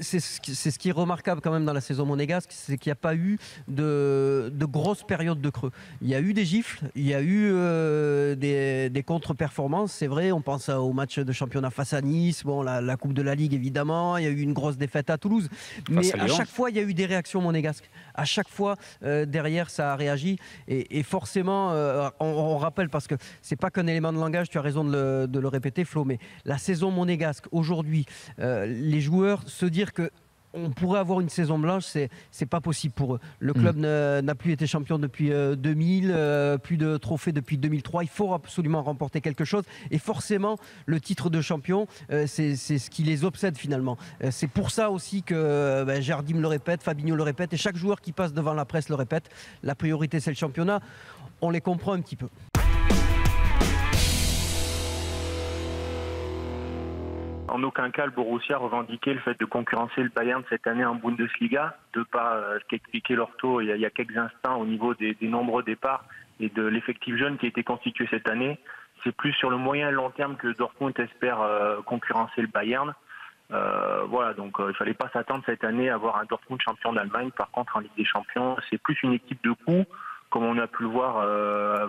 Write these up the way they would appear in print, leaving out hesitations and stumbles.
c'est ce qui est remarquable quand même dans la saison monégasque, c'est qu'il n'y a pas eu de grosses périodes de creux. Il y a eu des gifles, il y a eu des contre-performances, c'est vrai. On pense au match de championnat face à Nice, bon, la Coupe de la Ligue évidemment, il y a eu une grosse défaite à Toulouse. Mais à chaque fois, il y a eu des réactions monégasques. À chaque fois, derrière, ça a réagi. Et forcément, on rappelle, parce que c'est pas qu'un élément de langage, tu as raison de le répéter, Flo, mais la saison monégasque, aujourd'hui, les joueurs se dire que on pourrait avoir une saison blanche, c'est pas possible pour eux. Le club n'a plus été champion depuis 2000, plus de trophées depuis 2003. Il faut absolument remporter quelque chose. Et forcément, le titre de champion, c'est ce qui les obsède finalement. C'est pour ça aussi que Jardim le répète, Fabinho le répète, et chaque joueur qui passe devant la presse le répète. La priorité, c'est le championnat. On les comprend un petit peu. En aucun cas, le Borussia revendiquait le fait de concurrencer le Bayern cette année en Bundesliga, de par ce qu'expliquait Lorto il y a quelques instants au niveau des nombreux départs et de l'effectif jeune qui a été constitué cette année. C'est plus sur le moyen et long terme que Dortmund espère concurrencer le Bayern. Voilà, donc il ne fallait pas s'attendre cette année à avoir un Dortmund champion d'Allemagne. Par contre, en Ligue des Champions, c'est plus une équipe de coups, comme on a pu le voir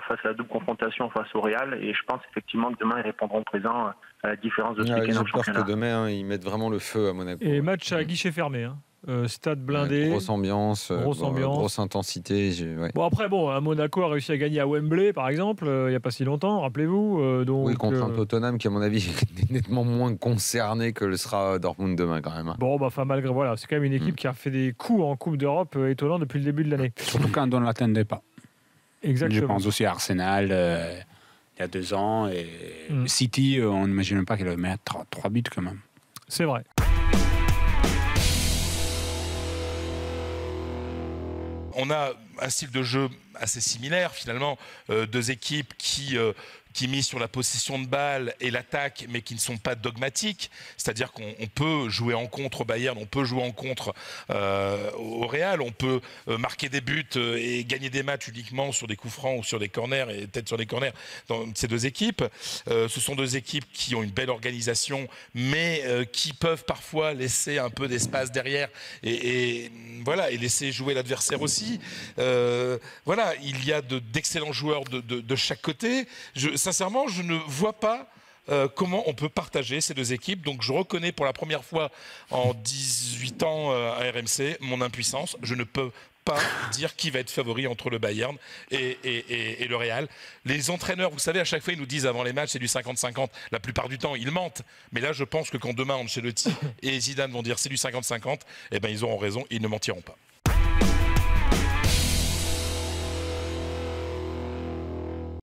face à la double confrontation face au Real. Et je pense effectivement que demain, ils répondront présent à la différence de ce week-end en championnat. J'ai peur que demain, ils mettent vraiment le feu à Monaco. Et match à guichet fermé, hein. Stade blindé. Grosse ambiance, grosse intensité. Bon, après, Monaco a réussi à gagner à Wembley, par exemple, il n'y a pas si longtemps, rappelez-vous. Oui, contre un Tottenham qui, à mon avis, est nettement moins concerné que le sera Dortmund demain, quand même. Bon, malgré, voilà, c'est quand même une équipe qui a fait des coups en Coupe d'Europe étonnants depuis le début de l'année. Surtout quand on ne l'attendait pas. Exactement. Je pense aussi à Arsenal, il y a 2 ans, et City, on n'imagine même pas qu'il allait mettre 3 buts quand même. C'est vrai. On a un style de jeu assez similaire finalement, 2 équipes qui misent sur la possession de balle et l'attaque, mais qui ne sont pas dogmatiques. C'est-à-dire qu'on peut jouer en contre au Bayern, on peut jouer en contre au Real, on peut marquer des buts et gagner des matchs uniquement sur des coups francs ou sur des corners, et peut-être sur des corners dans ces 2 équipes. Ce sont 2 équipes qui ont une belle organisation, mais qui peuvent parfois laisser un peu d'espace derrière et laisser jouer l'adversaire aussi. Voilà, il y a d'excellents joueurs de chaque côté. Sincèrement, je ne vois pas comment on peut partager ces 2 équipes. Donc je reconnais pour la première fois en 18 ans à RMC mon impuissance. Je ne peux pas dire qui va être favori entre le Bayern et le Real. Les entraîneurs, vous savez, à chaque fois, ils nous disent avant les matchs, c'est du 50-50. La plupart du temps, ils mentent. Mais là, je pense que quand demain, Ancelotti et Zidane vont dire c'est du 50-50, eh ben, ils auront raison, ils ne mentiront pas.